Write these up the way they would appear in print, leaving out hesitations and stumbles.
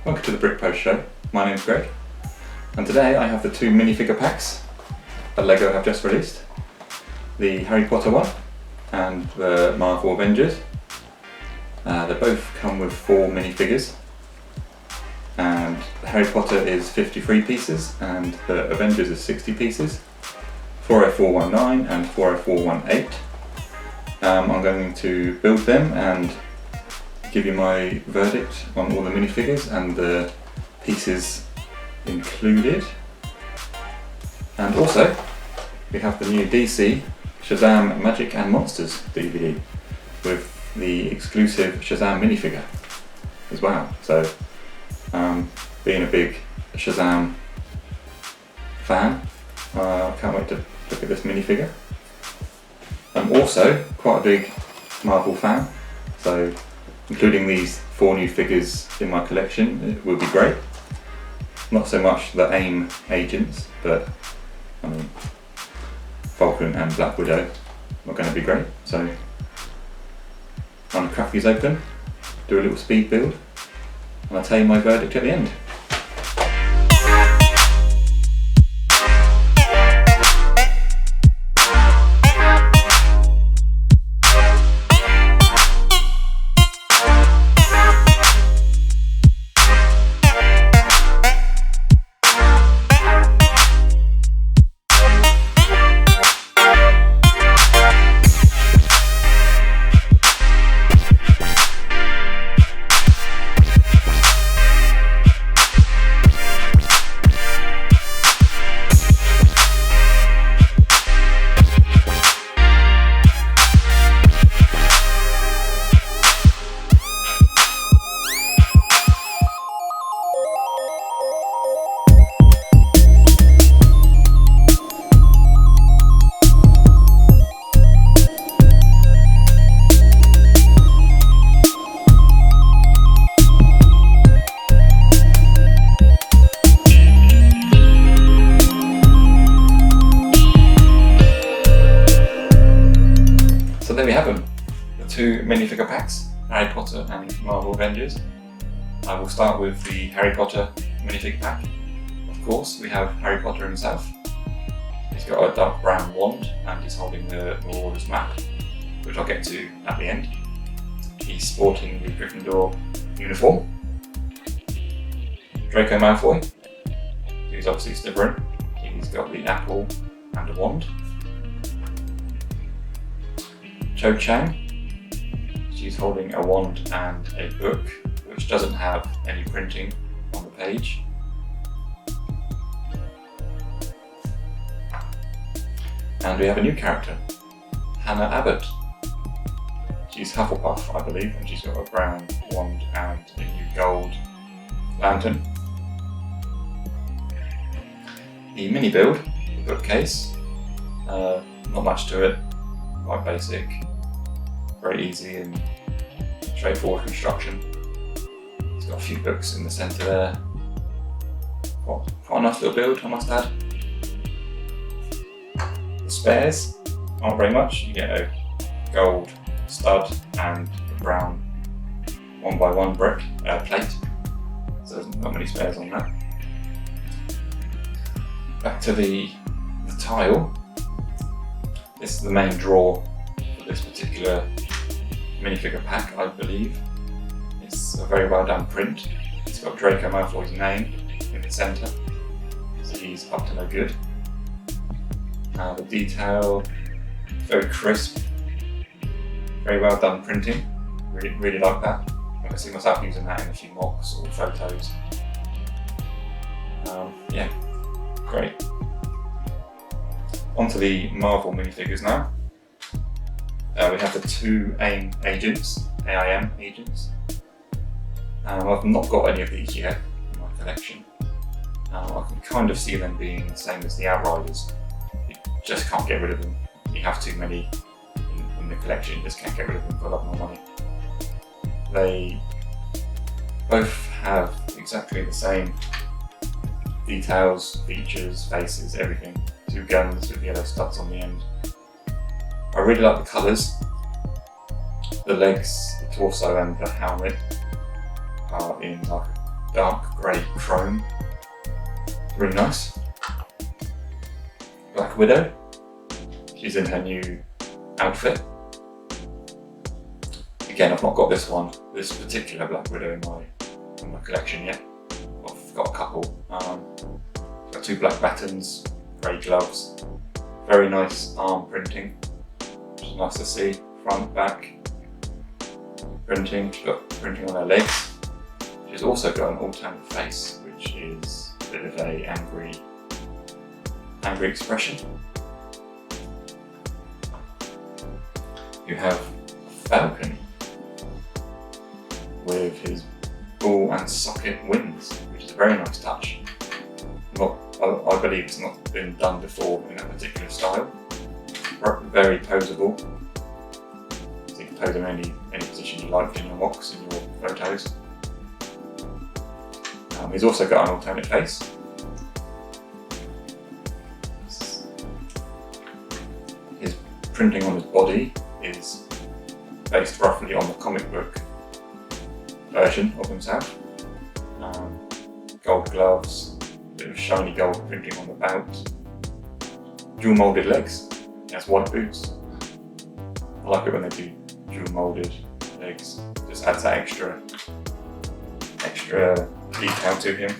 Welcome to the Brick Post Show. My name's Greg, and today I have the two minifigure packs that LEGO have just released. The Harry Potter one and the Marvel Avengers. They both come with 4 minifigures, and the Harry Potter is 53 pieces and the Avengers is 60 pieces. 40419 and 40418. I'm going to build them and give you my verdict on all the minifigures and the pieces included. And also, we have the new DC Shazam Magic and Monsters DVD with the exclusive Shazam minifigure as well. So, being a big Shazam fan, I can't wait to look at this minifigure. I'm also quite a big Marvel fan, so including these 4 new figures in my collection, it will be great. Not so much the AIM agents, but I mean, Falcon and Black Widow are going to be great. So I'm going to crack these open, do a little speed build, and I'll tell you my verdict at the end. So there we have them, the 2 minifigure packs, Harry Potter and Marvel Avengers. I will start with the Harry Potter minifigure pack. Of course, we have Harry Potter himself. He's got a dark brown wand and he's holding the Marauders map, which I'll get to at the end. He's sporting the Gryffindor uniform. Draco Malfoy, who's obviously Slytherin. He's got the apple and a wand. Cho Chang, she's holding a wand and a book, which doesn't have any printing on the page. And we have a new character, Hannah Abbott. She's Hufflepuff, I believe, and she's got a brown wand and a new gold lantern. The mini build, the bookcase, not much to it, quite basic. Very easy and straightforward construction. It's got a few books in the centre there. Quite a nice little build, I must add. The spares aren't very much. You get a gold stud and a brown 1x1 brick plate. So there's not many spares on that. Back to the tile. This is the main draw for this particular minifigure pack, I believe. It's a very well done print. It's got Draco Malfoy's name in the centre, so he's up to no good. The detail, very crisp, very well done printing. Really like that. I can see myself using that in a few mocks or photos. Yeah, great. Onto the Marvel minifigures now. We have the 2 AIM agents. I've not got any of these yet in my collection. I can kind of see them being the same as the Outriders. You just can't get rid of them. You have too many in the collection, you just can't get rid of them for a lot more money. They both have exactly the same details, features, faces, everything. 2 guns with yellow studs on the end. I really like the colours. The legs, the torso and the helmet are in like dark grey chrome. Really nice. Black Widow. She's in her new outfit. Again, I've not got this particular Black Widow in my collection yet. I've got a couple. Got 2 black battens, grey gloves. Very nice arm printing, which is nice to see. Front, back printing. She's got printing on her legs. She's also got an alternate face, which is a bit of a angry expression. You have Falcon with his ball and socket wings, which is a very nice touch. I believe it's not been done before in a particular style. Very poseable. So you can pose in any position you like in your mocks, in your photos. He's also got an alternate face. His printing on his body is based roughly on the comic book version of himself. Gold gloves, bit of shiny gold printing on the bout, dual moulded legs. He has white boots. I like it when they do dual moulded legs. Just adds that extra detail to him.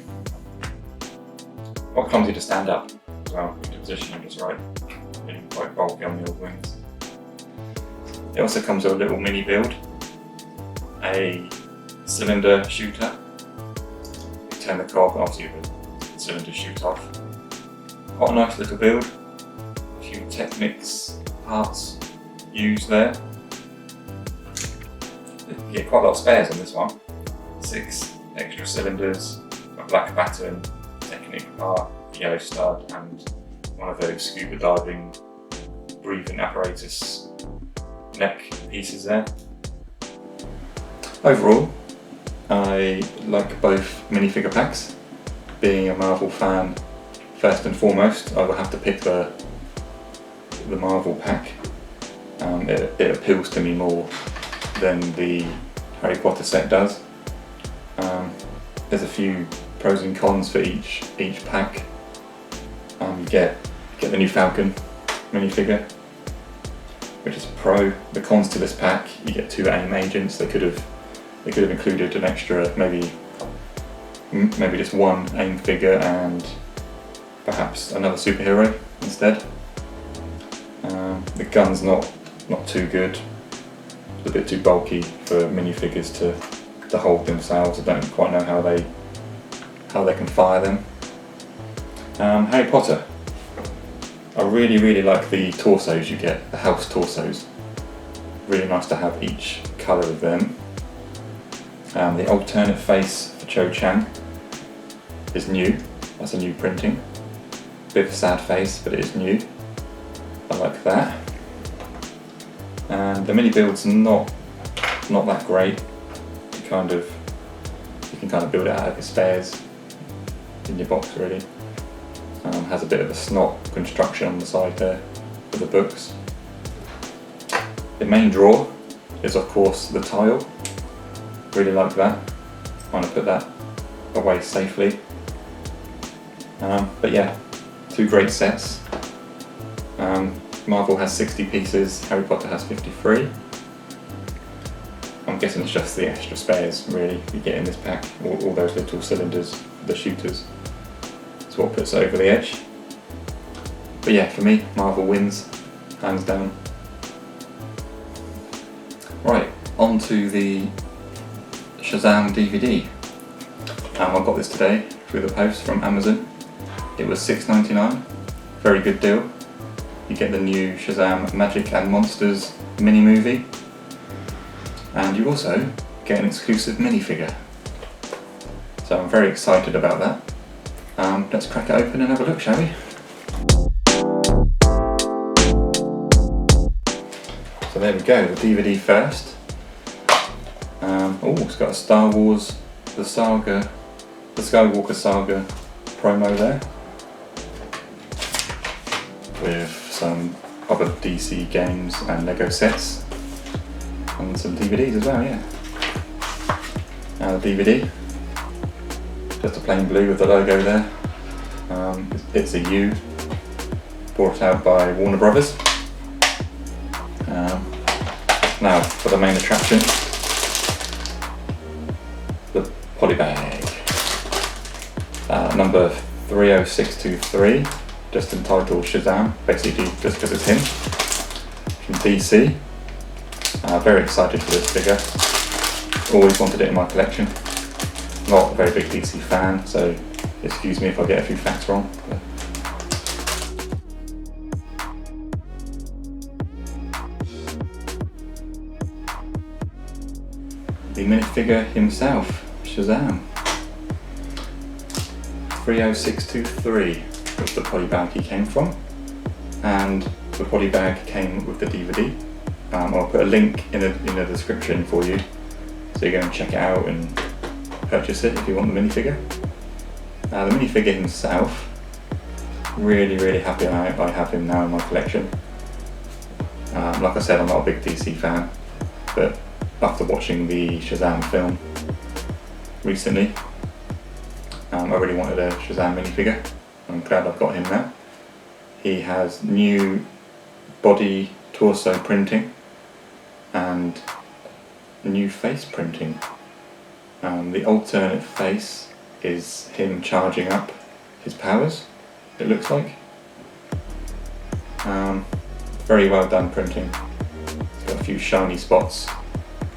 Quite clumsy to stand up as well, to position him just right. Getting quite bulky on the old wings. It also comes with a little mini build, a cylinder shooter. You turn the cob, obviously the cylinder shoots off. Quite a nice little build. A few Technics parts used there. You get quite a lot of spares on this one. 6 extra cylinders, a black batten, Technic part, yellow stud, and one of those scuba diving breathing apparatus neck pieces there. Overall, I like both minifigure packs. Being a Marvel fan, first and foremost, I will have to pick the Marvel pack. It appeals to me more than the Harry Potter set does. There's a few pros and cons for each pack. You get the new Falcon minifigure, which is a pro. The cons to this pack: you get 2 AIM agents. They could have included an extra, maybe just 1 AIM figure and perhaps another superhero instead. The gun's not too good. It's a bit too bulky for minifigures to hold themselves. I don't quite know how they can fire them. Harry Potter. I really like the torsos you get, the house torsos. Really nice to have each colour of them. The alternate face for Cho Chang is new. That's a new printing. Bit of a sad face, but it is new. I like that. And the mini build's not that great. You can kind of build it out of your spares in your box really. Has a bit of a snot construction on the side there for the books. The main drawer is of course the tile. Really like that. Want to put that away safely. But yeah, 2 great sets. Marvel has 60 pieces, Harry Potter has 53. I'm guessing it's just the extra spares really you get in this pack, all those little cylinders, the shooters. That's what puts it over the edge. But yeah, for me, Marvel wins, hands down. Right, on to the Shazam DVD. I got this today through the post from Amazon. It was $6.99, very good deal. You get the new Shazam Magic and Monsters mini movie, and you also get an exclusive minifigure. So I'm very excited about that. Let's crack it open and have a look, shall we? So there we go, the DVD first. It's got a Star Wars, the Skywalker Saga promo there, with some other DC games and LEGO sets, and some DVDs as well, yeah. Now the DVD, just a plain blue with the logo there. It's a U, brought out by Warner Brothers. Now for the main attraction, the polybag. Number 30623, just entitled Shazam, basically just because it's him, from DC. Very excited for this figure, always wanted it in my collection. Not a very big DC fan, so excuse me if I get a few facts wrong. The minifigure himself, Shazam. 30623 was the polybag he came from, and the polybag came with the DVD. I'll put a link in the description for you, so you go and check it out and purchase it if you want the minifigure. The minifigure himself, really happy I have him now in my collection. Like I said, I'm not a big DC fan, but after watching the Shazam film recently, I really wanted a Shazam minifigure. I'm glad I've got him now. He has new body torso printing and new face printing. The alternate face is him charging up his powers, it looks like. Very well done printing. It's got a few shiny spots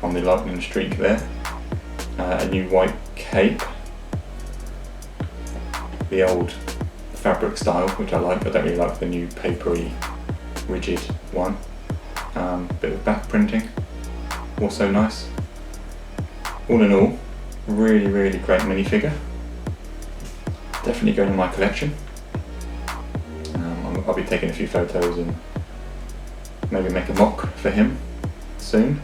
on the lightning streak there. A new white cape. The old fabric style, which I like. I don't really like the new papery, rigid one. Bit of back printing, also nice. All in all, really great minifigure. Definitely going in my collection. I'll be taking a few photos and maybe make a mock for him soon.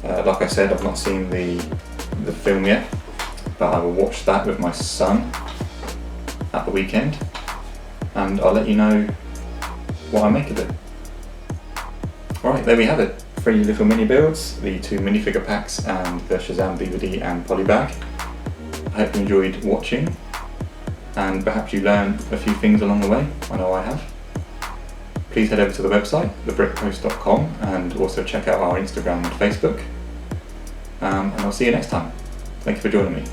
Like I said, I've not seen the film yet, but I will watch that with my son at the weekend, and I'll let you know what I make of it. Alright, there we have it. 3 little mini builds, the 2 minifigure packs and the Shazam DVD and polybag. I hope you enjoyed watching, and perhaps you learned a few things along the way. I know I have. Please head over to the website, thebrickpost.com, and also check out our Instagram and Facebook. And I'll see you next time. Thank you for joining me.